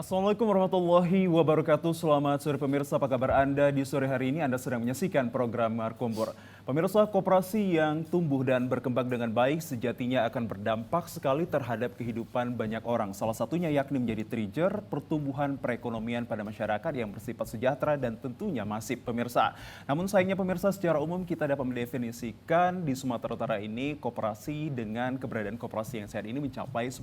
Assalamualaikum warahmatullahi wabarakatuh. Selamat sore pemirsa, apa kabar Anda di sore hari ini? Anda sedang menyaksikan program Markombor. Pemirsa, koperasi yang tumbuh dan berkembang dengan baik sejatinya akan berdampak sekali terhadap kehidupan banyak orang. Salah satunya yakni menjadi trigger pertumbuhan perekonomian pada masyarakat yang bersifat sejahtera dan tentunya masif pemirsa. Namun sayangnya pemirsa, secara umum kita dapat mendefinisikan di Sumatera Utara ini koperasi dengan keberadaan koperasi yang sehat ini mencapai 10%.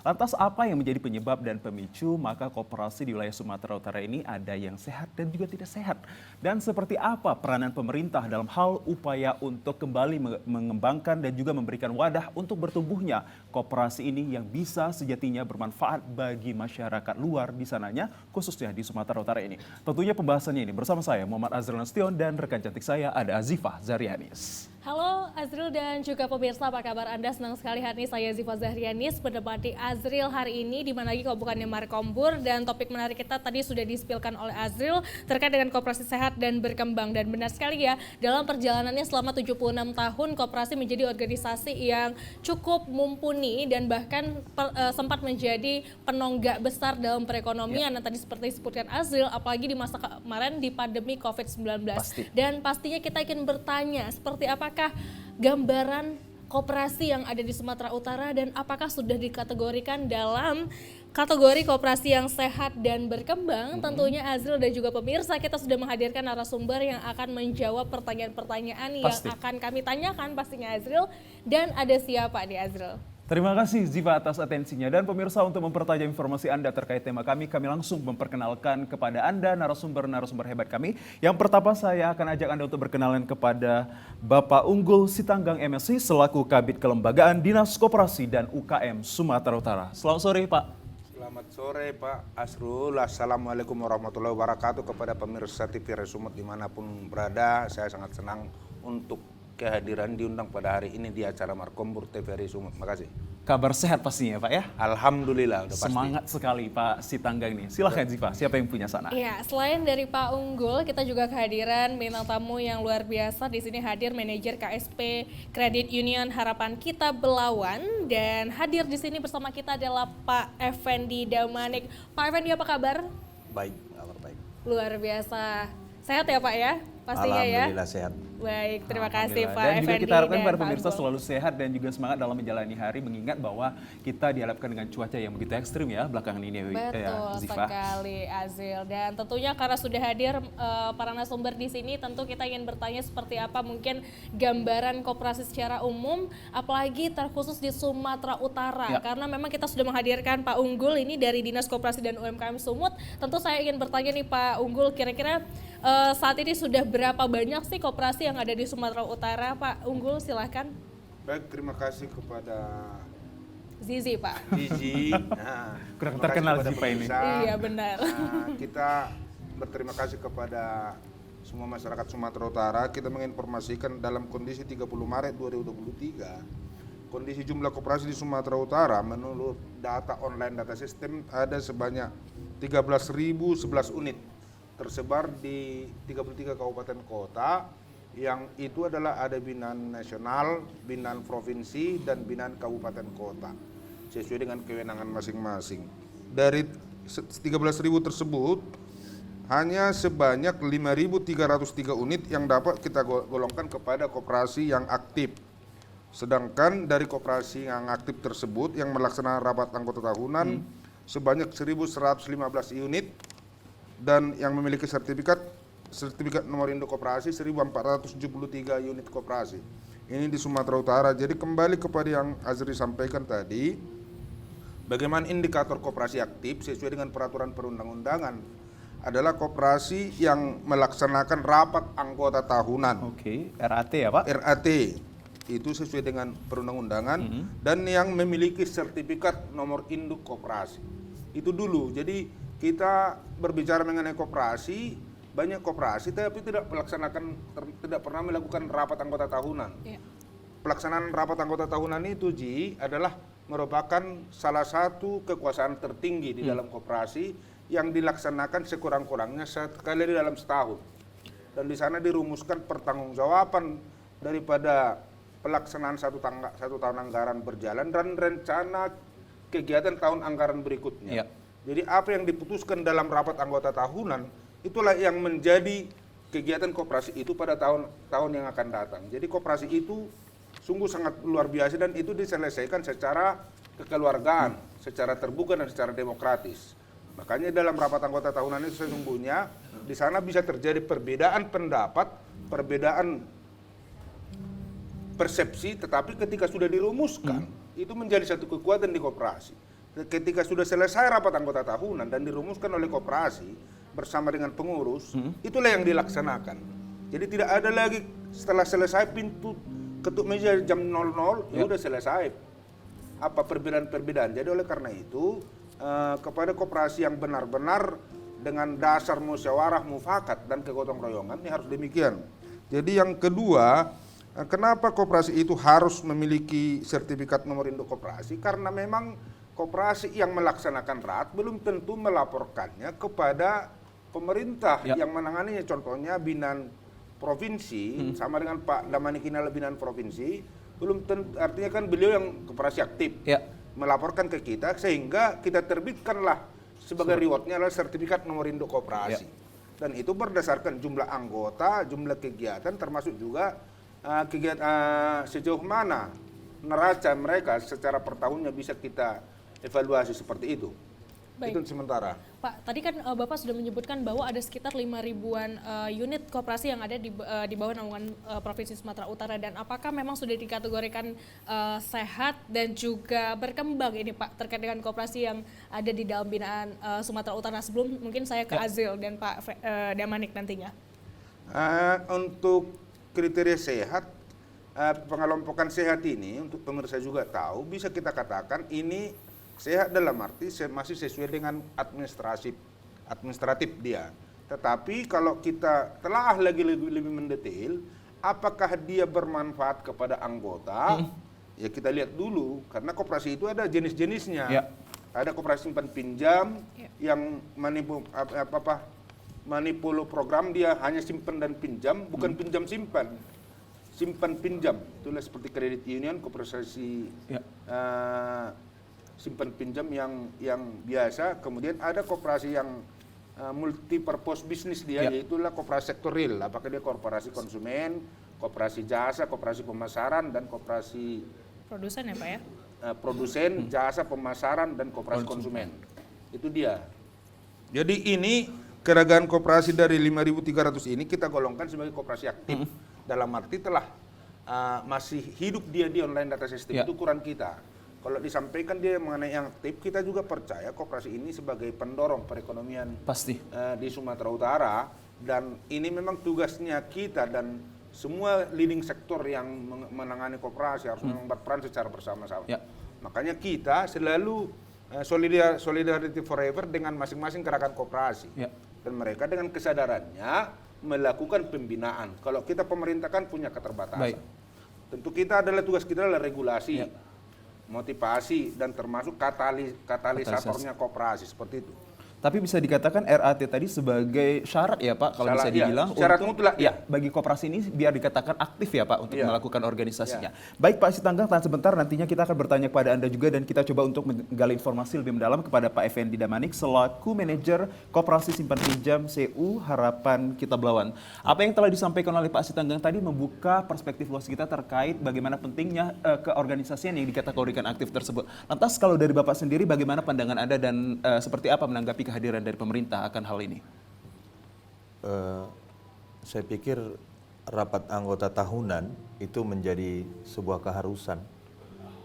Lantas apa yang menjadi penyebab dan pemicu? Maka koperasi di wilayah Sumatera Utara ini ada yang sehat dan juga tidak sehat. Dan seperti apa peranan pemerintah dalam hal upaya untuk kembali mengembangkan dan juga memberikan wadah untuk bertumbuhnya koperasi ini yang bisa sejatinya bermanfaat bagi masyarakat luar di sananya, khususnya di Sumatera Utara ini. Tentunya pembahasannya ini bersama saya Muhammad Azril Nasution dan rekan cantik saya ada Azifah Zahrianis. Halo Azril dan juga pemirsa, apa kabar Anda? Senang sekali hari ini saya Azifah Zahrianis menemani Azril hari ini di mana lagi kalau bukannya Markombur, dan topik menarik kita tadi sudah dispilkan oleh Azril terkait dengan koperasi sehat dan berkembang. Dan benar sekali ya, dalam perjalanannya selama 76 tahun koperasi menjadi organisasi yang cukup mumpuni dan bahkan sempat menjadi penonggak besar dalam perekonomian yang tadi seperti disebutkan Azril, apalagi di masa kemarin di pandemi COVID-19. Dan pastinya kita ingin bertanya seperti apakah gambaran koperasi yang ada di Sumatera Utara dan apakah sudah dikategorikan dalam kategori koperasi yang sehat dan berkembang. Tentunya Azril dan juga pemirsa, kita sudah menghadirkan narasumber yang akan menjawab pertanyaan-pertanyaan yang akan kami tanyakan pastinya Azril. Dan ada siapa nih Azril? Terima kasih Ziva atas atensinya, dan pemirsa, untuk mempertajam informasi Anda terkait tema kami langsung memperkenalkan kepada Anda narasumber-narasumber hebat kami. Yang pertama saya akan ajak Anda untuk berkenalan kepada Bapak Unggul Sitanggang MSI selaku Kabid Kelembagaan Dinas Koperasi dan UKM Sumatera Utara. Selamat sore Pak. Selamat sore Pak Asrul. Assalamualaikum warahmatullahi wabarakatuh. Kepada pemirsa TV Resumut dimanapun berada, saya sangat senang untuk kehadiran diundang pada hari ini di acara Markombur TVRI Sumut. Makasih. Kabar sehat pastinya Pak ya? Alhamdulillah udah pasti. Semangat sekali Pak Sitanggang nih. Silahkan Ziva, siapa yang punya sana? Iya, selain dari Pak Unggul, kita juga kehadiran bintang tamu yang luar biasa. Di sini hadir manajer KSP Credit Union Harapan Kita Belawan, dan hadir di sini bersama kita adalah Pak Effendi Damanik. Pak Effendi, apa kabar? Baik, kabar baik. Luar biasa. Sehat ya Pak ya? Pastinya ya. Alhamdulillah sehat. Baik, terima kasih Pak Dan juga Effendi kita harapkan para Pak pemirsa Unggul selalu sehat dan juga semangat dalam menjalani hari, mengingat bahwa kita dihadapkan dengan cuaca yang begitu ekstrim ya belakangan ini. Betul Ziva. sekali Azril. Dan tentunya karena sudah hadir para narasumber di sini, tentu kita ingin bertanya seperti apa mungkin gambaran koperasi secara umum, apalagi terkhusus di Sumatera Utara. Karena memang kita sudah menghadirkan Pak Unggul ini dari Dinas Koperasi dan UMKM Sumut. Tentu saya ingin bertanya nih Pak Unggul, kira-kira saat ini sudah berapa banyak sih koperasi yang ada di Sumatera Utara? Pak Unggul silahkan. Baik, terima kasih kepada Zizi Pak. Zizi. Kurang terima terkenal kasih kepada Ziva ini. pemirsa. Iya benar. Kita berterima kasih kepada semua masyarakat Sumatera Utara. Kita menginformasikan dalam kondisi 30 Maret 2023, kondisi jumlah koperasi di Sumatera Utara menurut data online data sistem ada sebanyak 13.011 unit tersebar di 33 kabupaten kota, yang itu adalah ada binaan nasional, binaan provinsi, dan binaan kabupaten kota sesuai dengan kewenangan masing-masing. Dari 13.000 tersebut hanya sebanyak 5.303 unit yang dapat kita golongkan kepada koperasi yang aktif. Sedangkan dari koperasi yang aktif tersebut yang melaksanakan rapat anggota tahunan sebanyak 1.115 unit, dan yang memiliki sertifikat nomor induk koperasi 1.473 unit koperasi. Ini di Sumatera Utara. Jadi kembali kepada yang Azri sampaikan tadi, bagaimana indikator koperasi aktif sesuai dengan peraturan perundang-undangan adalah koperasi yang melaksanakan rapat anggota tahunan. Oke, RAT ya Pak? RAT itu sesuai dengan perundang-undangan, dan yang memiliki sertifikat nomor induk koperasi. Itu dulu. Jadi kita berbicara mengenai koperasi, banyak koperasi tapi tidak pernah melakukan rapat anggota tahunan. Pelaksanaan rapat anggota tahunan itu adalah merupakan salah satu kekuasaan tertinggi di dalam koperasi yang dilaksanakan sekurang-kurangnya sekali dalam setahun. Dan di sana dirumuskan pertanggungjawaban daripada pelaksanaan satu tahun anggaran berjalan dan rencana kegiatan tahun anggaran berikutnya. Jadi apa yang diputuskan dalam rapat anggota tahunan, itulah yang menjadi kegiatan koperasi itu pada tahun yang akan datang. Jadi koperasi itu sungguh sangat luar biasa dan itu diselesaikan secara kekeluargaan, secara terbuka dan secara demokratis. Makanya dalam rapat anggota tahunan itu sesungguhnya di sana bisa terjadi perbedaan pendapat, perbedaan persepsi, tetapi ketika sudah dirumuskan, itu menjadi satu kekuatan di koperasi. Ketika sudah selesai rapat anggota tahunan dan dirumuskan oleh koperasi bersama dengan pengurus, itulah yang dilaksanakan. Jadi tidak ada lagi setelah selesai pintu ketuk meja jam 00, ya udah selesai. Apa perbedaan-perbedaan. Jadi oleh karena itu, kepada koperasi yang benar-benar dengan dasar musyawarah, mufakat, dan kegotong royongan, ini harus demikian. Jadi yang kedua, kenapa koperasi itu harus memiliki sertifikat nomor induk koperasi? Karena memang koperasi yang melaksanakan RAT belum tentu melaporkannya kepada pemerintah yang menanganinya. Contohnya Binan Provinsi, sama dengan Pak Damanik Inal Binan Provinsi, belum tentu, artinya kan beliau yang koperasi aktif, melaporkan ke kita, sehingga kita terbitkanlah sebagai rewardnya adalah sertifikat nomor induk koperasi. Dan itu berdasarkan jumlah anggota, jumlah kegiatan, termasuk juga kegiatan sejauh mana neraca mereka secara per tahunnya bisa kita evaluasi seperti itu. Baik. Itu sementara. Pak, tadi kan Bapak sudah menyebutkan bahwa ada sekitar 5.000-an unit koperasi yang ada di bawah naungan Provinsi Sumatera Utara, dan apakah memang sudah dikategorikan sehat dan juga berkembang ini Pak terkait dengan koperasi yang ada di dalam binaan Sumatera Utara? Sebelum mungkin saya ke Azril dan Pak Damanik nantinya. Untuk kriteria sehat, pengelompokan sehat ini untuk pemirsa juga tahu, bisa kita katakan ini sehat dalam arti masih sesuai dengan administratif dia. Tetapi kalau kita telah lagi lebih mendetail, apakah dia bermanfaat kepada anggota? Ya kita lihat dulu, karena koperasi itu ada jenis-jenisnya. Ada koperasi simpan pinjam yang manipul program dia hanya simpan dan pinjam, bukan pinjam simpan. Simpan pinjam, itulah seperti kredit union, koperasi simpan pinjam yang biasa. Kemudian ada koperasi yang multi purpose bisnis dia, yaitulah koperasi sektor real. Apakah dia koperasi konsumen, koperasi jasa, koperasi pemasaran, dan koperasi produsen ya Pak ya? Produsen, jasa, pemasaran, dan koperasi konsumen. Itu dia. Jadi ini keragaman koperasi dari 5.300 ini kita golongkan sebagai koperasi aktif. Dalam arti telah masih hidup dia di online data system, itu ukuran kita. Kalau disampaikan dia mengenai yang aktif, kita juga percaya koperasi ini sebagai pendorong perekonomian di Sumatera Utara, dan ini memang tugasnya kita dan semua leading sektor yang menangani koperasi harus berperan secara bersama-sama. Makanya kita selalu solidarity forever dengan masing-masing gerakan koperasi, dan mereka dengan kesadarannya melakukan pembinaan. Kalau kita pemerintah kan punya keterbatasan. Tentu kita adalah tugas kita adalah regulasi, motivasi, dan termasuk katalisatornya koperasi seperti itu. Tapi bisa dikatakan RAT tadi sebagai syarat ya Pak, kalau bisa dibilang syarat untuk mutlak bagi koperasi ini biar dikatakan aktif ya Pak untuk melakukan organisasinya. Baik Pak Sitanggang, tahan sebentar, nantinya kita akan bertanya kepada Anda juga, dan kita coba untuk menggali informasi lebih mendalam kepada Pak Effendi Damanik selaku manajer Koperasi Simpan Pinjam CU Harapan Kita Belawan. Apa yang telah disampaikan oleh Pak Sitanggang tadi membuka perspektif luas kita terkait bagaimana pentingnya keorganisasian yang dikategorikan aktif tersebut. Lantas kalau dari Bapak sendiri, bagaimana pandangan Anda dan seperti apa menanggapi kehadiran dari pemerintah akan hal ini? Saya pikir rapat anggota tahunan itu menjadi sebuah keharusan,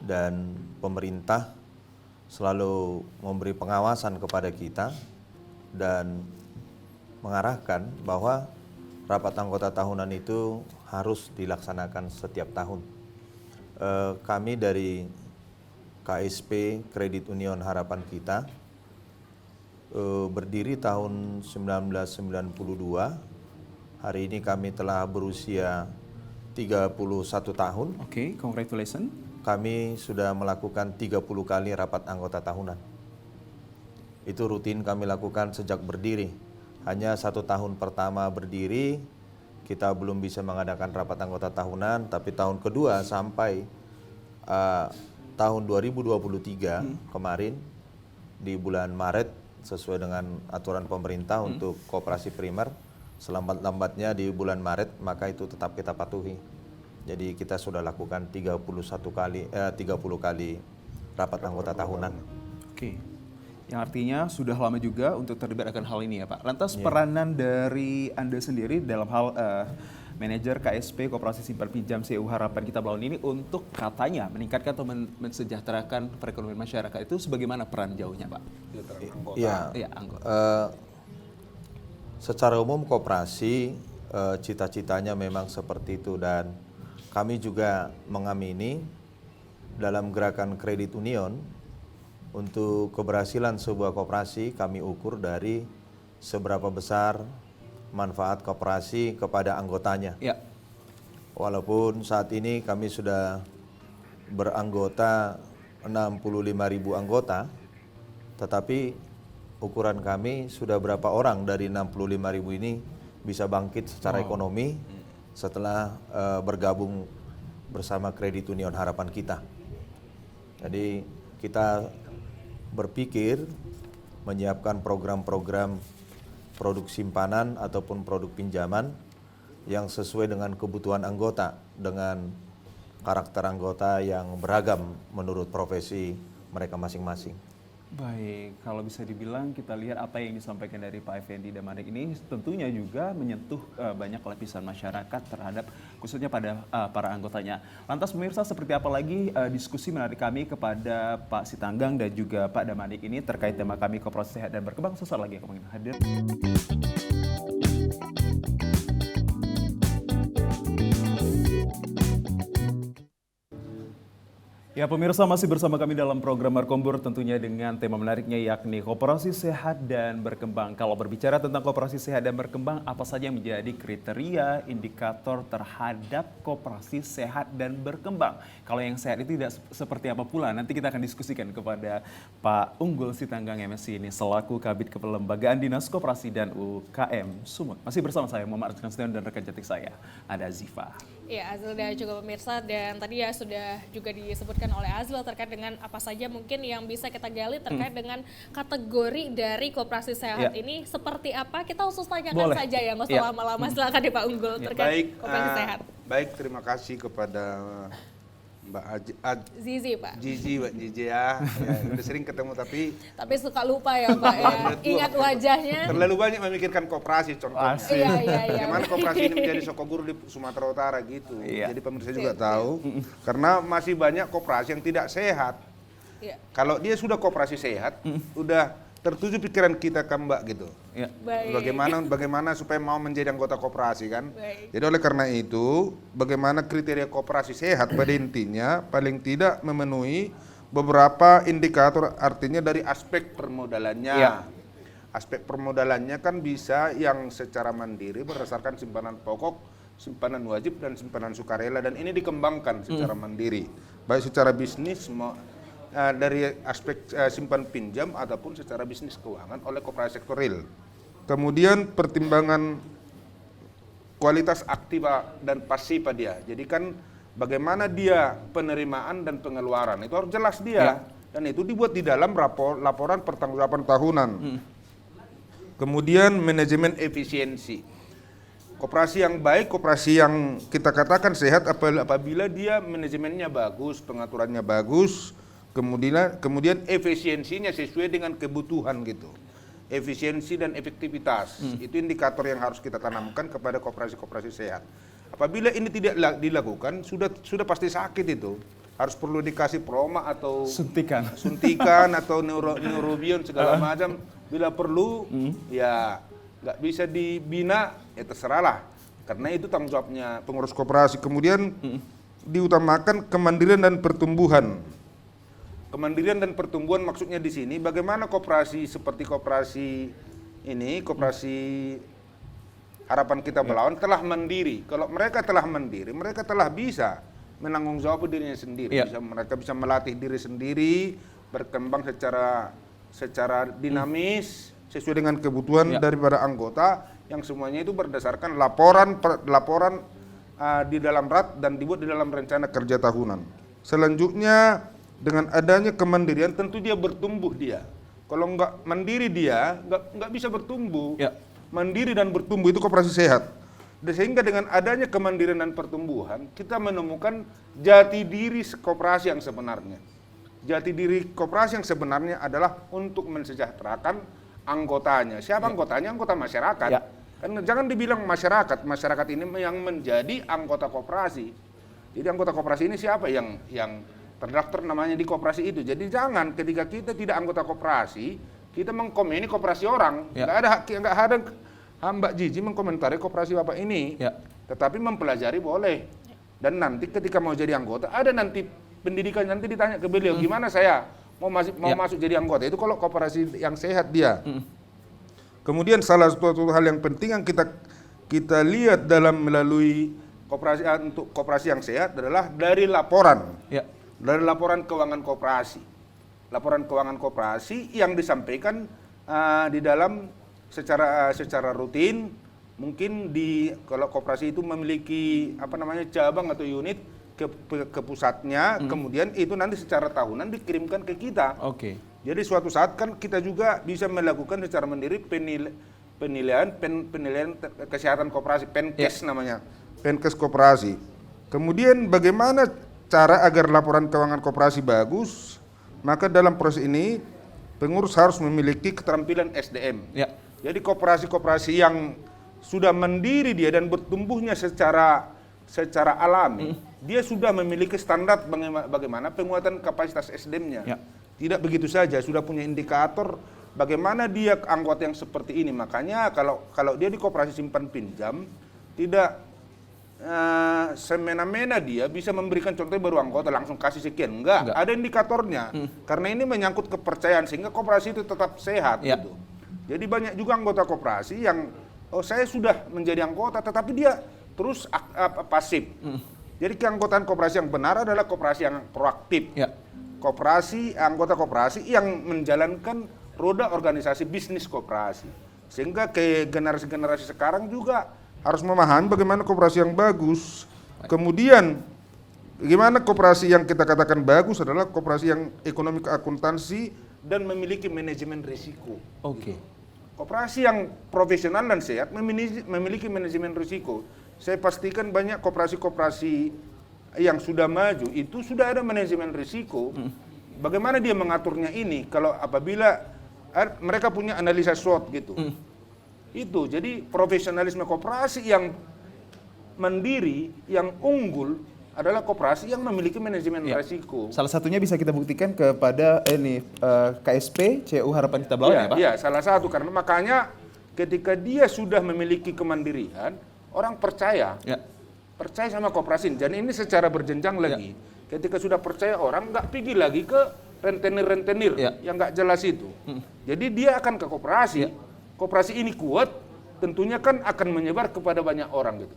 dan pemerintah selalu memberi pengawasan kepada kita dan mengarahkan bahwa rapat anggota tahunan itu harus dilaksanakan setiap tahun. Kami dari KSP Kredit Union Harapan Kita berdiri tahun 1992. Hari ini kami telah berusia 31 tahun. Oke, congratulations. Kami sudah melakukan 30 kali rapat anggota tahunan. Itu rutin kami lakukan sejak berdiri. Hanya 1 tahun pertama berdiri, kita belum bisa mengadakan rapat anggota tahunan, tapi tahun kedua sampai tahun 2023 kemarin, di bulan Maret sesuai dengan aturan pemerintah untuk koperasi primer. Selambat-lambatnya di bulan Maret, maka itu tetap kita patuhi. Jadi kita sudah lakukan 30 kali rapat anggota tahunan. Oke, yang artinya sudah lama juga untuk terlibat akan hal ini ya Pak. Lantas peranan dari Anda sendiri dalam hal manajer KSP Koperasi Simpan Pinjam CU Harapan Kita Belawan ini untuk katanya meningkatkan atau mensejahterakan perekonomian masyarakat, itu sebagaimana peran jauhnya Pak? Iya, Anggota. secara umum koperasi cita-citanya memang seperti itu, dan kami juga mengamini dalam gerakan kredit union. Untuk keberhasilan sebuah koperasi kami ukur dari seberapa besar manfaat koperasi kepada anggotanya. Ya. Walaupun saat ini kami sudah beranggota 65.000 anggota, tetapi ukuran kami sudah berapa orang dari 65.000 ini bisa bangkit secara ekonomi setelah bergabung bersama Kredit Union Harapan Kita. Jadi kita berpikir menyiapkan program-program produk simpanan ataupun produk pinjaman yang sesuai dengan kebutuhan anggota, dengan karakter anggota yang beragam menurut profesi mereka masing-masing. Baik, kalau bisa dibilang kita lihat apa yang disampaikan dari Pak Effendi Damanik ini tentunya juga menyentuh banyak lapisan masyarakat terhadap khususnya pada para anggotanya. Lantas pemirsa, seperti apa lagi diskusi menarik kami kepada Pak Sitanggang dan juga Pak Damanik ini terkait tema kami Koperasi Sehat dan Berkembang, sesaat lagi kami hadir. Ya pemirsa, masih bersama kami dalam program Markombur tentunya dengan tema menariknya yakni Koperasi Sehat dan Berkembang. Kalau berbicara tentang Koperasi Sehat dan Berkembang, apa saja yang menjadi kriteria indikator terhadap Koperasi Sehat dan Berkembang? Kalau yang sehat itu tidak seperti apa pula? Nanti kita akan diskusikan kepada Pak Unggul Sitanggang MSc ini selaku Kabid Kelembagaan Dinas Koperasi dan UKM Sumut. Masih bersama saya Muhammad Arzul dan rekan cantik saya ada Ziva. Ya, Azril dan juga pemirsa, dan tadi ya sudah juga disebutkan oleh Azril terkait dengan apa saja mungkin yang bisa kita gali terkait dengan kategori dari Koperasi Sehat ini seperti apa. Kita khusus tanyakan saja ya, nggak usah lama-lama. Silakan deh Pak Unggul terkait Koperasi Sehat. Baik, terima kasih kepada Mbak Zizi Pak. Mbak Zizi ya. Udah sering ketemu tapi suka lupa ya Pak ya. Ingat wajahnya. Terlalu banyak memikirkan koperasi contohnya. Iya. Bagaimana koperasi ini menjadi sokoguru di Sumatera Utara gitu. Jadi pemirsa juga tahu karena masih banyak koperasi yang tidak sehat. Iya. Kalau dia sudah koperasi sehat, udah tertuju pikiran kita kan Mbak gitu. Ya. Bagaimana supaya mau menjadi anggota koperasi kan. Baik. Jadi oleh karena itu, bagaimana kriteria koperasi sehat pada intinya paling tidak memenuhi beberapa indikator, artinya dari aspek permodalannya. Ya. Aspek permodalannya kan bisa yang secara mandiri berdasarkan simpanan pokok, simpanan wajib dan simpanan sukarela, dan ini dikembangkan secara mandiri. Baik secara bisnis dari aspek simpan pinjam ataupun secara bisnis keuangan oleh koperasi sektor real. Kemudian pertimbangan kualitas aktiva dan pasifa dia. Jadi kan bagaimana dia penerimaan dan pengeluaran itu harus jelas dia. Dan itu dibuat di dalam laporan pertanggungjawaban tahunan. Kemudian manajemen efisiensi. Koperasi yang baik, koperasi yang kita katakan sehat apabila dia manajemennya bagus, pengaturannya bagus, kemudian efisiensinya sesuai dengan kebutuhan gitu. Efisiensi dan efektivitas itu indikator yang harus kita tanamkan kepada koperasi-koperasi sehat. Apabila ini tidak dilakukan, sudah pasti sakit itu. Harus perlu dikasih proma atau suntikan atau neurobion segala macam. Bila perlu, ya nggak bisa dibina, ya terserahlah. Karena itu tanggung jawabnya pengurus koperasi. Kemudian diutamakan kemandirian dan pertumbuhan. Kemandirian dan pertumbuhan maksudnya di sini bagaimana koperasi seperti koperasi ini, Koperasi Harapan Kita Belawan telah mandiri. Kalau mereka telah mandiri, mereka telah bisa menanggung jawab dirinya sendiri. Mereka bisa melatih diri sendiri, berkembang secara dinamis sesuai dengan kebutuhan daripada anggota yang semuanya itu berdasarkan laporan di dalam RAT dan dibuat di dalam rencana kerja tahunan. Selanjutnya dengan adanya kemandirian tentu dia bertumbuh dia. Kalau nggak mandiri dia nggak bisa bertumbuh. Ya. Mandiri dan bertumbuh itu koperasi sehat. Sehingga dengan adanya kemandirian dan pertumbuhan, kita menemukan jati diri koperasi yang sebenarnya. Jati diri koperasi yang sebenarnya adalah untuk mensejahterakan anggotanya. Siapa anggotanya? Anggota masyarakat. Ya. Kan jangan dibilang masyarakat ini yang menjadi anggota koperasi. Jadi anggota koperasi ini siapa yang terdaftar namanya di koperasi itu. Jadi jangan ketika kita tidak anggota koperasi, kita mengkomeni koperasi orang. Ya. Nggak ada Mbak Jiji mengkomentari koperasi Bapak ini. Ya. Tetapi mempelajari boleh. Dan nanti ketika mau jadi anggota, ada nanti pendidikan, nanti ditanya ke beliau, gimana saya mau masuk jadi anggota. Itu kalau koperasi yang sehat dia. Kemudian salah satu hal yang penting yang kita lihat dalam melalui koperasi untuk koperasi yang sehat adalah dari laporan. Ya. Dari laporan keuangan koperasi. Laporan keuangan koperasi yang disampaikan di dalam secara rutin. Mungkin kalau koperasi itu memiliki cabang atau unit ke pusatnya, kemudian itu nanti secara tahunan dikirimkan ke kita. Oke. Jadi suatu saat kan kita juga bisa melakukan secara mandiri penilaian kesehatan koperasi, Penkes namanya, Penkes koperasi. Kemudian bagaimana cara agar laporan keuangan koperasi bagus? Maka dalam proses ini pengurus harus memiliki keterampilan SDM. Ya. Jadi koperasi-koperasi yang sudah mandiri dia dan bertumbuhnya secara alami, dia sudah memiliki standar bagaimana penguatan kapasitas SDM-nya. Ya. Tidak begitu saja, sudah punya indikator bagaimana dia anggota yang seperti ini. Makanya kalau dia di koperasi simpan pinjam, tidak semena-mena dia bisa memberikan contoh baru anggota langsung kasih sekian. Enggak. Ada indikatornya. Karena ini menyangkut kepercayaan sehingga koperasi itu tetap sehat. Ya. Gitu. Jadi banyak juga anggota koperasi yang saya sudah menjadi anggota tetapi dia terus pasif. Jadi keanggotaan koperasi yang benar adalah koperasi yang proaktif. Ya. Anggota koperasi yang menjalankan roda organisasi bisnis koperasi. Sehingga ke generasi-generasi sekarang juga harus memahami bagaimana koperasi yang bagus. Kemudian bagaimana koperasi yang kita katakan bagus adalah koperasi yang ekonomi akuntansi dan memiliki manajemen risiko. Oke. Koperasi yang profesional dan sehat memiliki manajemen risiko. Saya pastikan banyak koperasi-koperasi yang sudah maju itu sudah ada manajemen risiko. Bagaimana dia mengaturnya ini? Kalau apabila mereka punya analisa SWOT gitu. Itu jadi profesionalisme koperasi yang mandiri, yang unggul adalah koperasi yang memiliki manajemen risiko. Salah satunya bisa kita buktikan kepada KSP CU Harapan Cita Belawan ya Pak? Iya, salah satu karena makanya ketika dia sudah memiliki kemandirian, orang percaya. Ya. Percaya sama koperasi. Dan ini secara berjenjang lagi. Ketika sudah percaya orang nggak pergi lagi ke rentenir yang nggak jelas itu. Jadi dia akan ke koperasi. Koperasi ini kuat, tentunya kan akan menyebar kepada banyak orang gitu.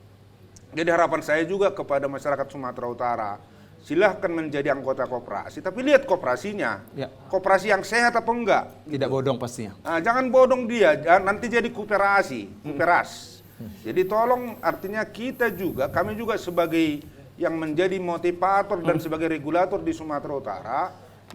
Jadi harapan saya juga kepada masyarakat Sumatera Utara, silahkan menjadi anggota koperasi, tapi lihat koperasinya. Koperasi yang sehat apa enggak? Tidak bodong pastinya. Nah, jangan bodong dia, nanti jadi kuperas. Jadi tolong artinya kami juga sebagai yang menjadi motivator dan sebagai regulator di Sumatera Utara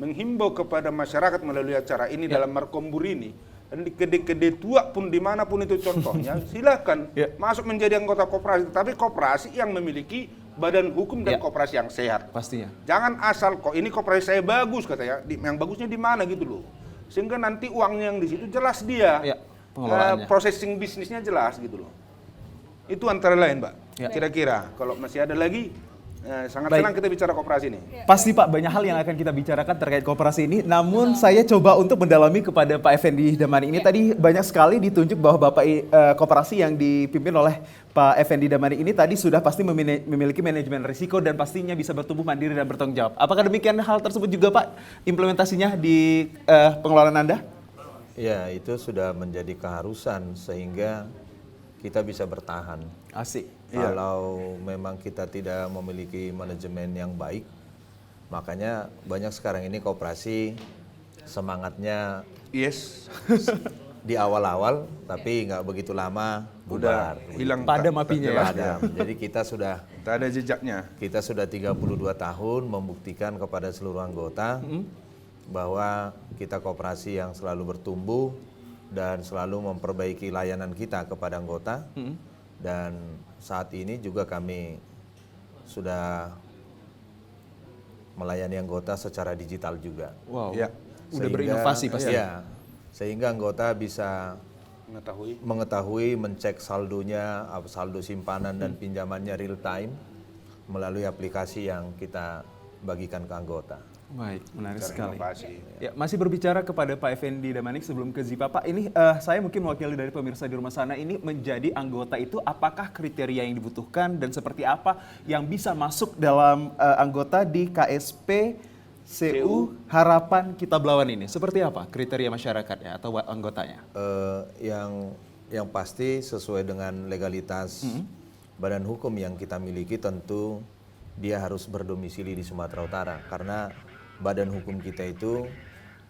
menghimbau kepada masyarakat melalui acara ini dalam Markombur ini dan di gede-gede tua pun dimanapun itu contohnya silahkan masuk menjadi anggota koperasi, tapi koperasi yang memiliki badan hukum dan koperasi yang sehat. Pastinya. Jangan asal kok ini koperasi saya bagus katanya, yang bagusnya di mana gitu loh, sehingga nanti uangnya yang di situ jelas dia, processing bisnisnya jelas gitu loh. Itu antara lain, Mbak. Kira-kira kalau masih ada lagi, sangat senang kita bicara koperasi ini. Pasti Pak, banyak hal yang akan kita bicarakan terkait koperasi ini. Namun saya coba untuk mendalami kepada Pak Effendi Damani ini. Tadi banyak sekali ditunjuk bahwa Bapak koperasi yang dipimpin oleh Pak Effendi Damani ini tadi sudah pasti memiliki manajemen risiko dan pastinya bisa bertumbuh mandiri dan bertanggung jawab. Apakah demikian hal tersebut juga Pak implementasinya di pengelolaan Anda? Ya, itu sudah menjadi keharusan sehingga kita bisa bertahan. Asik. Kalau memang kita tidak memiliki manajemen yang baik, makanya banyak sekarang ini koperasi semangatnya di awal-awal, tapi nggak begitu lama bubar. Hilang padam apinya. Padam. Jadi kita sudah tak ada jejaknya. Kita sudah 32 tahun membuktikan kepada seluruh anggota bahwa kita koperasi yang selalu bertumbuh dan selalu memperbaiki layanan kita kepada anggota. Dan saat ini juga kami sudah melayani anggota secara digital juga. Wow. Ya, Udah berinovasi pasti. Ya, sehingga anggota bisa mengetahui, mencek saldonya, saldo simpanan dan pinjamannya real time melalui aplikasi yang kita bagikan ke anggota. Baik, menarik Cara sekali. inovasi. Ya, masih berbicara kepada Pak Effendi Damanik sebelum ke Ziva. Pak, ini saya mungkin mewakili dari pemirsa di rumah sana, ini menjadi anggota itu apakah kriteria yang dibutuhkan dan seperti apa yang bisa masuk dalam anggota di KSP CU Harapan Kita Belawan ini? Seperti apa kriteria masyarakatnya atau anggotanya? Yang pasti sesuai dengan legalitas badan hukum yang kita miliki, tentu dia harus berdomisili di Sumatera Utara karena badan hukum kita itu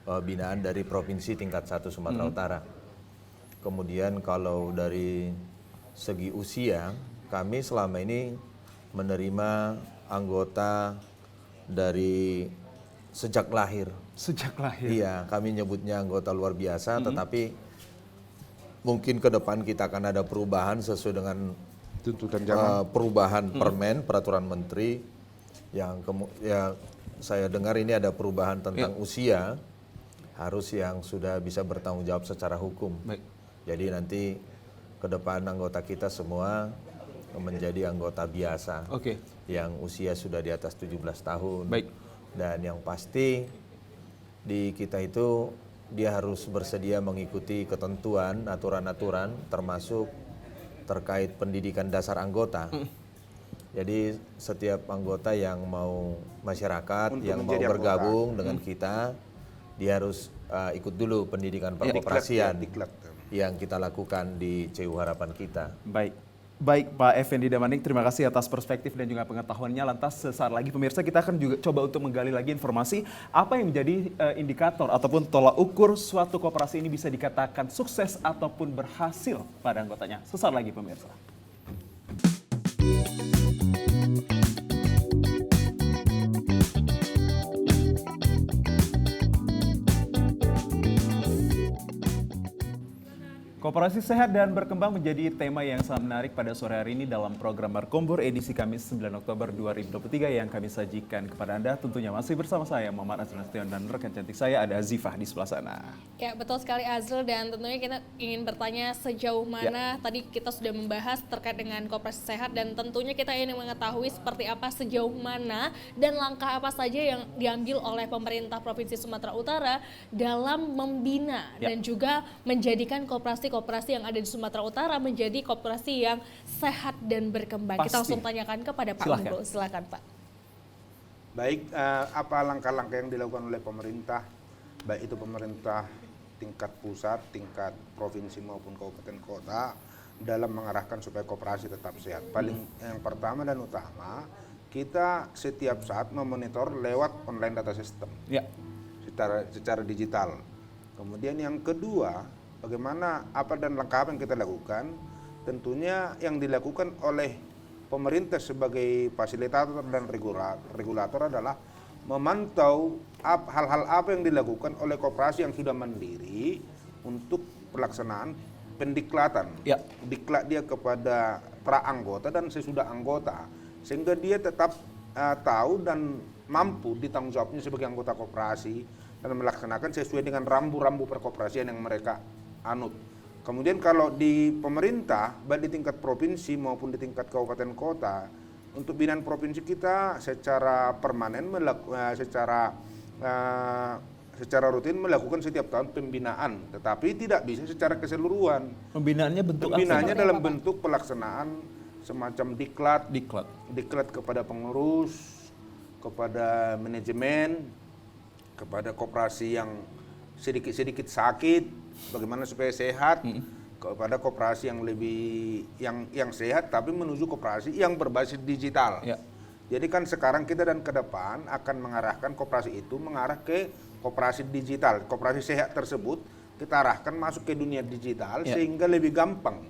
binaan dari Provinsi tingkat 1 Sumatera Utara. Kemudian kalau dari segi usia, kami selama ini menerima anggota dari sejak lahir. Sejak lahir. Iya, kami nyebutnya anggota luar biasa, tetapi mungkin ke depan kita akan ada perubahan sesuai dengan Tuntutan zaman. perubahan permen, peraturan menteri yang saya dengar ini ada perubahan tentang usia, harus yang sudah bisa bertanggung jawab secara hukum. Baik. Jadi nanti ke depan anggota kita semua menjadi anggota biasa Oke. yang usia sudah di atas 17 tahun. Baik. Dan yang pasti di kita itu dia harus bersedia mengikuti ketentuan, aturan-aturan termasuk terkait pendidikan dasar anggota. Jadi setiap anggota yang mau masyarakat Untuk yang mau menjadi bergabung dengan kita, dia harus ikut dulu pendidikan perkoperasian Diklat. yang kita lakukan di CU Harapan Kita. Baik. Baik Pak Effendi Damanik, terima kasih atas perspektif dan juga pengetahuannya. Lantas sesaat lagi pemirsa kita akan juga coba untuk menggali lagi informasi apa yang menjadi indikator ataupun tolak ukur suatu koperasi ini bisa dikatakan sukses ataupun berhasil pada anggotanya. Sesaat lagi pemirsa. Koperasi sehat dan berkembang menjadi tema yang sangat menarik pada sore hari ini dalam program Markombur edisi Kamis 9 Oktober 2023 yang kami sajikan kepada Anda. Tentunya masih bersama saya Muhammad Azril Nasution dan rekan cantik saya ada Zifah di sebelah sana. Ya betul sekali Azril, dan tentunya kita ingin bertanya sejauh mana tadi kita sudah membahas terkait dengan koperasi sehat dan tentunya kita ingin mengetahui seperti apa, sejauh mana dan langkah apa saja yang diambil oleh pemerintah Provinsi Sumatera Utara dalam membina dan juga menjadikan koperasi yang ada di Sumatera Utara menjadi koperasi yang sehat dan berkembang. Pasti. Kita langsung tanyakan kepada Pak Unggul. Silakan Pak. Baik, apa langkah-langkah yang dilakukan oleh pemerintah, baik itu pemerintah tingkat pusat, tingkat provinsi maupun kabupaten kota dalam mengarahkan supaya koperasi tetap sehat. Paling yang pertama dan utama, kita setiap saat memonitor lewat online data system. Ya. Secara digital. Kemudian yang kedua, bagaimana apa dan langkah apa yang kita lakukan, tentunya yang dilakukan oleh pemerintah sebagai fasilitator dan regulator adalah memantau hal-hal apa yang dilakukan oleh koperasi yang sudah mandiri untuk pelaksanaan pendiklatan. Ya. Diklat dia kepada pra anggota dan sesudah anggota, sehingga dia tetap tahu dan mampu ditanggung jawabnya sebagai anggota koperasi dan melaksanakan sesuai dengan rambu-rambu perkoperasian yang mereka anut. Kemudian kalau di pemerintah, baik di tingkat provinsi maupun di tingkat kabupaten kota, untuk binaan provinsi kita secara permanen secara rutin melakukan setiap tahun pembinaan, tetapi tidak bisa secara keseluruhan. Pembinaannya bentuk Pembinaannya apa? dalam bentuk pelaksanaan semacam diklat kepada pengurus, kepada manajemen, kepada koperasi yang sedikit-sedikit sakit, bagaimana supaya sehat, kepada koperasi yang lebih yang sehat tapi menuju koperasi yang berbasis digital. Ya. Jadi kan sekarang kita dan ke depan akan mengarahkan koperasi itu mengarah ke koperasi digital. Koperasi sehat tersebut kita arahkan masuk ke dunia digital sehingga lebih gampang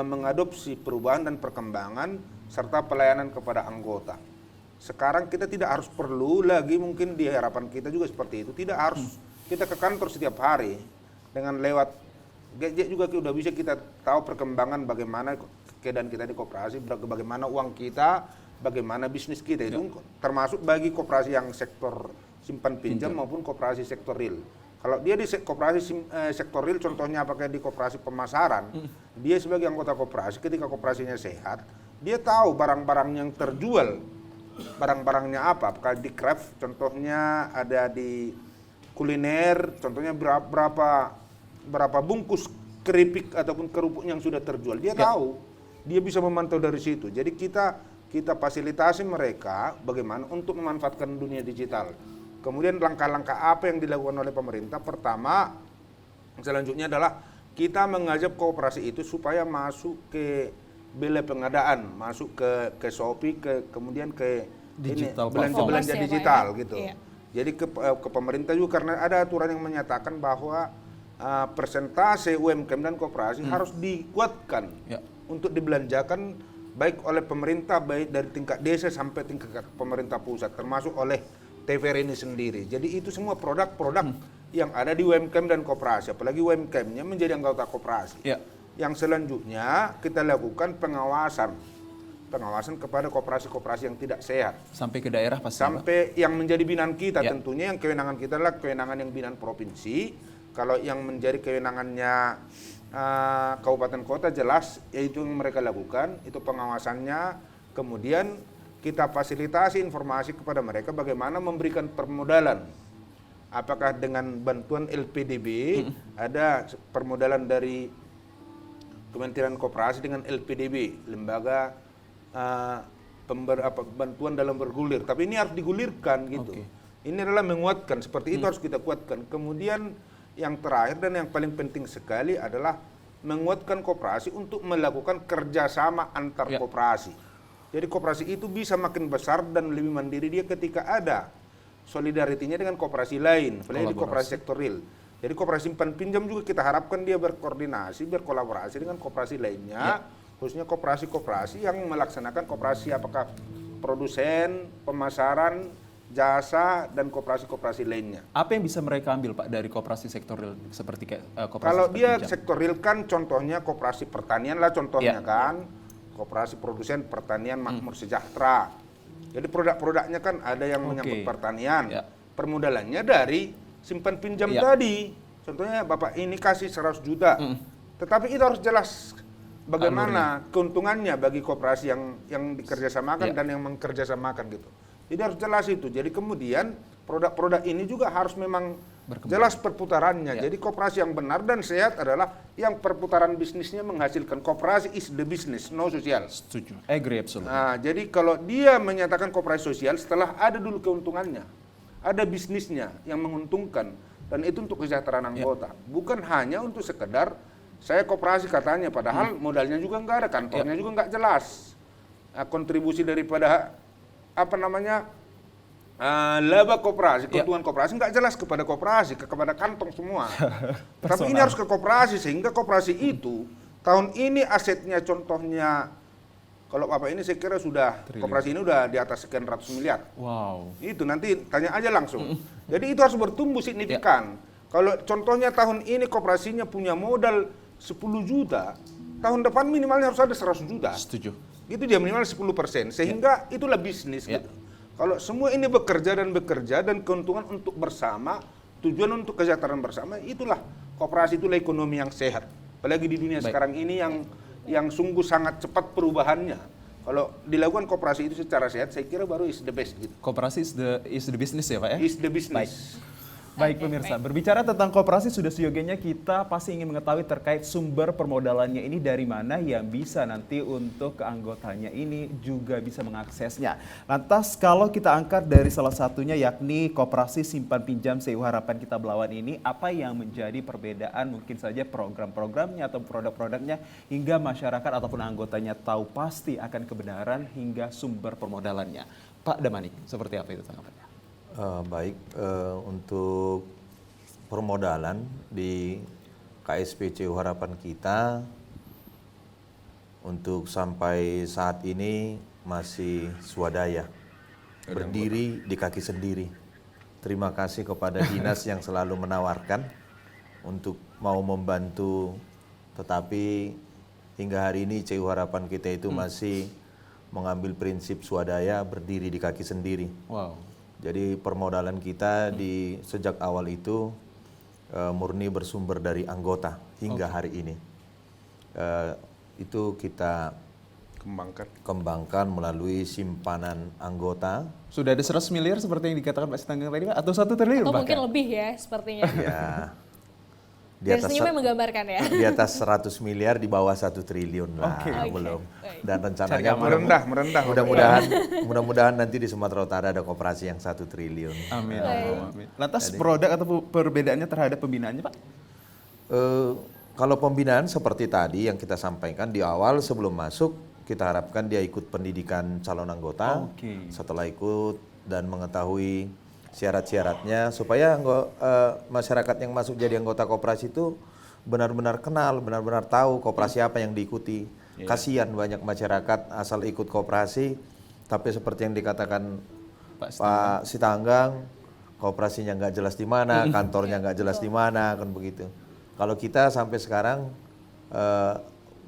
mengadopsi perubahan dan perkembangan serta pelayanan kepada anggota. sekarang kita tidak harus perlu lagi, mungkin di harapan kita juga seperti itu, tidak harus kita ke kantor setiap hari. Dengan lewat gadget juga sudah bisa kita tahu perkembangan bagaimana keadaan kita di koperasi, bagaimana uang kita, bagaimana bisnis kita. Itu termasuk bagi koperasi yang sektor simpan pinjam maupun koperasi sektor real. Kalau dia di koperasi sektor real, contohnya apakah di koperasi pemasaran, dia sebagai anggota koperasi, ketika koperasinya sehat, dia tahu barang-barang yang terjual, barang-barangnya apa. Apakah di craft, contohnya ada di kuliner, contohnya berapa bungkus keripik ataupun kerupuk yang sudah terjual. Dia tahu, dia bisa memantau dari situ. Jadi kita fasilitasi mereka bagaimana untuk memanfaatkan dunia digital. Kemudian langkah-langkah apa yang dilakukan oleh pemerintah? Pertama, selanjutnya adalah kita mengajak koperasi itu supaya masuk ke belai pengadaan, masuk ke Shopee, kemudian ke Digital belanja-belanja platform. digital Pak, ya? gitu. Iya. Jadi ke pemerintah juga, karena ada aturan yang menyatakan bahwa persentase UMKM dan koperasi harus dikuatkan untuk dibelanjakan baik oleh pemerintah, baik dari tingkat desa sampai tingkat pemerintah pusat, termasuk oleh TVR ini sendiri. Jadi itu semua produk-produk yang ada di UMKM dan koperasi, apalagi UMKM-nya menjadi anggota koperasi. Yang selanjutnya kita lakukan pengawasan kepada koperasi-koperasi yang tidak sehat. Sampai ke daerah pasti. Sampai yang menjadi binaan kita tentunya, yang kewenangan kita adalah kewenangan yang binaan provinsi. Kalau yang menjadi kewenangannya kabupaten kota jelas, yaitu yang mereka lakukan, itu pengawasannya. Kemudian kita fasilitasi informasi kepada mereka bagaimana memberikan permodalan. Apakah dengan bantuan LPDB, ada permodalan dari Kementerian Koperasi dengan LPDB, lembaga bantuan dalam bergulir. Tapi ini harus digulirkan gitu. Ini adalah menguatkan, seperti itu harus kita kuatkan. Kemudian yang terakhir dan yang paling penting sekali adalah menguatkan koperasi untuk melakukan kerjasama antar koperasi. Jadi koperasi itu bisa makin besar dan lebih mandiri dia ketika ada solidaritinya dengan koperasi lain, apalagi di koperasi sektor real. Jadi koperasi simpan pinjam juga kita harapkan dia berkoordinasi, berkolaborasi dengan koperasi lainnya, khususnya koperasi-koperasi yang melaksanakan koperasi apakah produsen, pemasaran, jasa, dan koperasi-koperasi lainnya. Apa yang bisa mereka ambil Pak dari koperasi sektor real seperti koperasi kalau dia pinjam? sektor real kan contohnya koperasi pertanian lah contohnya kan. Koperasi produsen pertanian makmur sejahtera. Jadi produk-produknya kan ada yang menyangkut pertanian. Permodalannya dari simpan pinjam tadi. Contohnya Bapak ini kasih 100 juta. Tetapi itu harus jelas bagaimana keuntungannya bagi koperasi yang dikerjasamakan dan yang mengkerjasamakan gitu. Jadi harus jelas itu. Jadi kemudian produk-produk ini juga harus memang jelas perputarannya. Jadi koperasi yang benar dan sehat adalah yang perputaran bisnisnya menghasilkan. Koperasi is the business, no sosial. Setuju. Agree, absolutely. Nah, jadi kalau dia menyatakan koperasi sosial setelah ada dulu keuntungannya, ada bisnisnya yang menguntungkan, dan itu untuk kesejahteraan anggota. Bukan hanya untuk sekedar saya koperasi katanya, padahal modalnya juga nggak ada, kantornya juga nggak jelas. Kontribusi daripada laba koperasi, keuntungan koperasi nggak jelas kepada koperasi, kepada kantong semua. Tapi ini harus ke koperasi, sehingga koperasi itu tahun ini asetnya contohnya, kalau Bapak ini saya kira sudah, koperasi ini udah di atas sekian ratus miliar. Wow. Itu nanti tanya aja langsung. Jadi itu harus bertumbuh signifikan. Kalau contohnya tahun ini koperasinya punya modal 10 juta, tahun depan minimalnya harus ada 100 juta. Setuju. Gitu dia minimal 10%, sehingga itulah bisnis gitu. Kalau semua ini bekerja dan keuntungan untuk bersama, tujuan untuk kesejahteraan bersama, itulah koperasi, itulah ekonomi yang sehat. Apalagi di dunia sekarang ini yang sungguh sangat cepat perubahannya. Kalau dilakukan koperasi itu secara sehat, saya kira baru is the best gitu. Koperasi is the business ya Pak ya? Is the business. Baik pemirsa, berbicara tentang koperasi sudah seyogianya kita pasti ingin mengetahui terkait sumber permodalannya ini dari mana yang bisa nanti untuk keanggotanya ini juga bisa mengaksesnya. Lantas kalau kita angkat dari salah satunya yakni koperasi simpan pinjam CU Harapan Kita Belawan ini, apa yang menjadi perbedaan mungkin saja program-programnya atau produk-produknya hingga masyarakat ataupun anggotanya tahu pasti akan kebenaran hingga sumber permodalannya. Pak Damanik, seperti apa itu tanggapannya? Baik, untuk permodalan di KSP CU Harapan Kita untuk sampai saat ini masih swadaya. berdiri di kaki sendiri. Terima kasih kepada dinas yang selalu menawarkan untuk mau membantu, tetapi hingga hari ini CU Harapan kita itu masih mengambil prinsip swadaya, berdiri di kaki sendiri. Wow. Jadi permodalan kita di sejak awal itu murni bersumber dari anggota hingga hari ini. Itu kita kembangkan melalui simpanan anggota. Sudah ada 100 miliar seperti yang dikatakan Pak Sitanggang tadi Pak? Atau 1 triliun Atau bahkan? mungkin lebih ya sepertinya. Ya, Dari senyumnya menggambarkan ya. di atas 100 miliar, di bawah 1 triliun lah, Oke. belum. Baik. Dan rencananya merendah. mudah-mudahan nanti di Sumatera Utara ada koperasi yang 1 triliun. Amin. Baik. Amin. Lantas produk atau perbedaannya terhadap pembinaannya Pak? Kalau pembinaan seperti tadi yang kita sampaikan di awal sebelum masuk, kita harapkan dia ikut pendidikan calon anggota. Oke. Setelah ikut dan mengetahui syarat-syaratnya supaya masyarakat yang masuk jadi anggota koperasi itu benar-benar kenal, benar-benar tahu koperasi apa yang diikuti. Kasihan banyak masyarakat asal ikut koperasi, tapi seperti yang dikatakan Pak Sitanggang, koperasinya nggak jelas di mana, kantornya nggak jelas di mana, kan begitu. Kalau kita sampai sekarang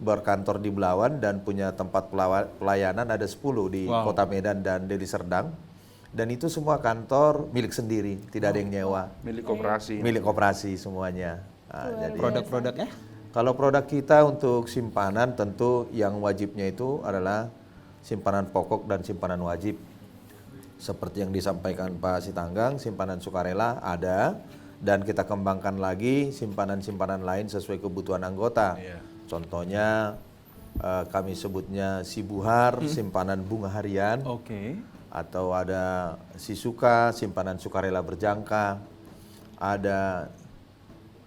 berkantor di Belawan dan punya tempat pelayanan ada 10 di Kota Medan dan Deli Serdang. Dan itu semua kantor milik sendiri, tidak ada yang nyewa. Milik koperasi. Milik koperasi semuanya. Nah, jadi Produk-produknya? kalau produk kita untuk simpanan tentu yang wajibnya itu adalah simpanan pokok dan simpanan wajib. Seperti yang disampaikan Pak Sitanggang, simpanan sukarela ada, dan kita kembangkan lagi simpanan-simpanan lain sesuai kebutuhan anggota. Contohnya kami sebutnya Sibuhar, simpanan bunga harian. Oke. Atau ada Sisuka, simpanan sukarela berjangka. Ada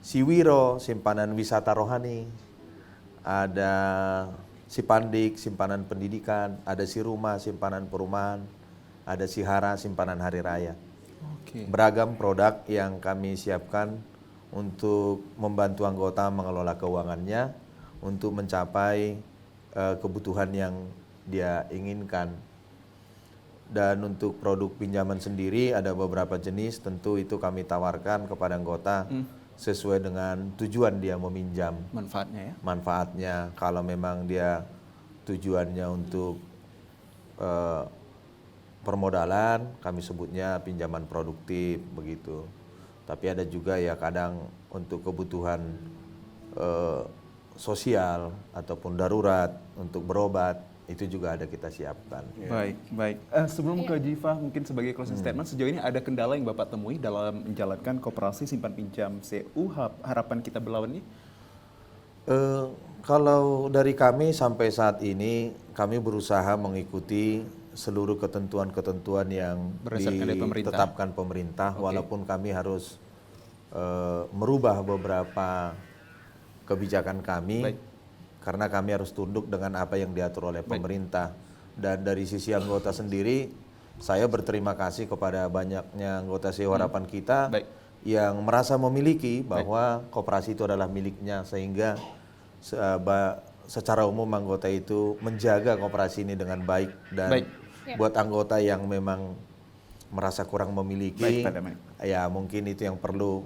Siwiro, simpanan wisata rohani. Ada Sipandik, simpanan pendidikan. Ada Siruma, simpanan perumahan. Ada Sihara, simpanan hari raya. Oke. Beragam produk yang kami siapkan untuk membantu anggota mengelola keuangannya untuk mencapai kebutuhan yang dia inginkan. Dan untuk produk pinjaman sendiri ada beberapa jenis, tentu itu kami tawarkan kepada anggota sesuai dengan tujuan dia meminjam. Manfaatnya ya? Manfaatnya, kalau memang dia tujuannya untuk permodalan, kami sebutnya pinjaman produktif begitu. Tapi ada juga ya kadang untuk kebutuhan sosial ataupun darurat untuk berobat, itu juga ada kita siapkan. Baik, baik. Sebelum ke Jiva, mungkin sebagai closing statement, sejauh ini ada kendala yang Bapak temui dalam menjalankan koperasi simpan pinjam CU Harapan Kita Belawan ini? Kalau dari kami sampai saat ini, kami berusaha mengikuti seluruh ketentuan-ketentuan yang Berdasarkan dari pemerintah. ditetapkan pemerintah, walaupun kami harus merubah beberapa kebijakan kami. Baik. Karena kami harus tunduk dengan apa yang diatur oleh pemerintah. Dan dari sisi anggota sendiri, saya berterima kasih kepada banyaknya anggota CU Harapan Kita yang merasa memiliki bahwa koperasi itu adalah miliknya, sehingga secara umum anggota itu menjaga koperasi ini dengan baik. Dan buat anggota yang memang merasa kurang memiliki, ya mungkin itu yang perlu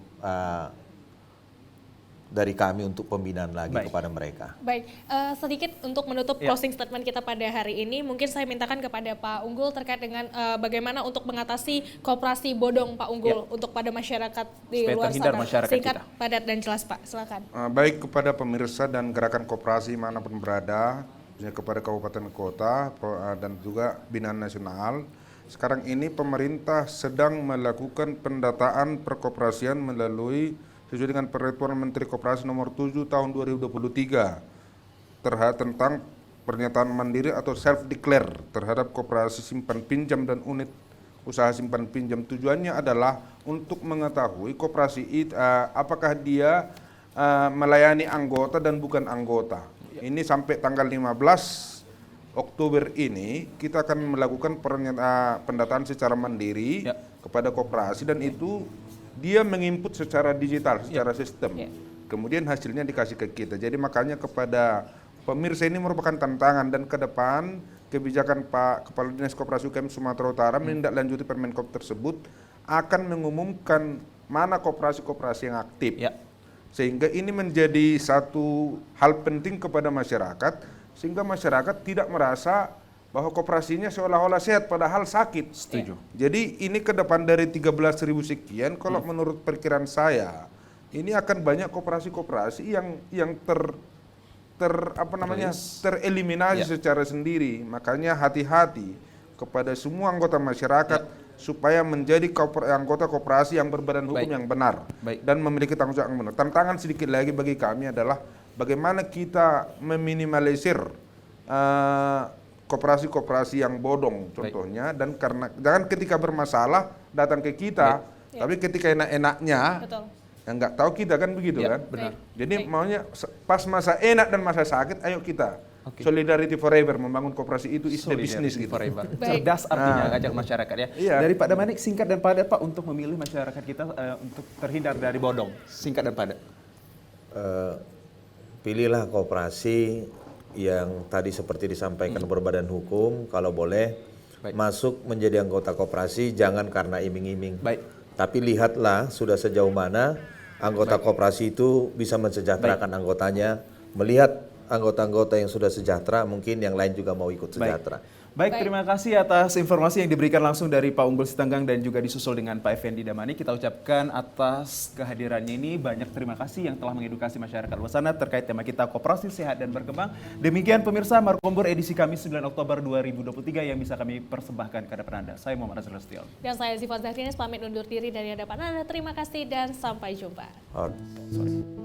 dari kami untuk pembinaan lagi kepada mereka. Baik, sedikit untuk menutup closing statement kita pada hari ini, mungkin saya mintakan kepada Pak Unggul terkait dengan bagaimana untuk mengatasi koperasi bodong Pak Unggul untuk pada masyarakat di supaya luar terhindar sana. masyarakat Singkat, kita. padat dan jelas Pak, silakan. Baik kepada pemirsa dan gerakan koperasi manapun berada, misalnya kepada kabupaten kota dan juga binaan nasional. Sekarang ini pemerintah sedang melakukan pendataan perkoperasian melalui sesuai dengan Peraturan Menteri Koperasi Nomor 7 Tahun 2023 tentang pernyataan mandiri atau self-declare terhadap koperasi simpan pinjam dan unit usaha simpan pinjam. Tujuannya adalah untuk mengetahui koperasi itu apakah dia melayani anggota dan bukan anggota. Ini sampai tanggal 15 Oktober ini kita akan melakukan pendataan secara mandiri kepada koperasi, dan itu dia menginput secara digital, secara sistem. Kemudian hasilnya dikasih ke kita. Jadi makanya kepada pemirsa ini merupakan tantangan, dan ke depan kebijakan Pak Kepala Dinas Koperasi UKM Sumatera Utara menindaklanjuti Permenkop tersebut akan mengumumkan mana koperasi-koperasi yang aktif. Ya. Sehingga ini menjadi satu hal penting kepada masyarakat, sehingga masyarakat tidak merasa bahwa koperasinya seolah-olah sehat padahal sakit. Setuju. Jadi ini ke depan dari 13.000 sekian, kalau menurut perkiraan saya, ini akan banyak koperasi-koperasi yang tereliminasi secara sendiri. Makanya hati-hati kepada semua anggota masyarakat supaya menjadi anggota koperasi yang berbadan hukum yang benar dan memiliki tanggung jawab yang benar. Tantangan sedikit lagi bagi kami adalah bagaimana kita meminimalisir koperasi-koperasi yang bodong contohnya, dan karena jangan ketika bermasalah datang ke kita, tapi ketika enak-enaknya yang nggak tahu kita kan begitu kan. Benar. Jadi maunya pas masa enak dan masa sakit, ayo kita solidarity forever, membangun koperasi itu is the business gitu. Forever. Cerdas artinya ngajak masyarakat ya. Iya. Dari Pak Damanik, singkat dan padat Pak untuk memilih masyarakat kita untuk terhindar dari bodong. Singkat dan padat. Pilihlah koperasi yang tadi seperti disampaikan berbadan hukum, kalau boleh masuk menjadi anggota koperasi jangan karena iming-iming. Tapi lihatlah sudah sejauh mana anggota koperasi itu bisa mensejahterakan anggotanya, melihat anggota-anggota yang sudah sejahtera, mungkin yang lain juga mau ikut sejahtera. Baik, terima kasih atas informasi yang diberikan langsung dari Pak Unggul Sitanggang dan juga disusul dengan Pak Effendi Damani. Kita ucapkan atas kehadirannya ini banyak terima kasih yang telah mengedukasi masyarakat luas sana terkait tema kita koperasi sehat dan berkembang. Demikian pemirsa Markombor edisi Kamis 9 Oktober 2023 yang bisa kami persembahkan ke hadapan Anda. Saya Muhammad Azrul Setiawan. Dan saya Ziva Zahrianis pamit undur diri dari hadapan Anda. Terima kasih dan sampai jumpa. Sorry.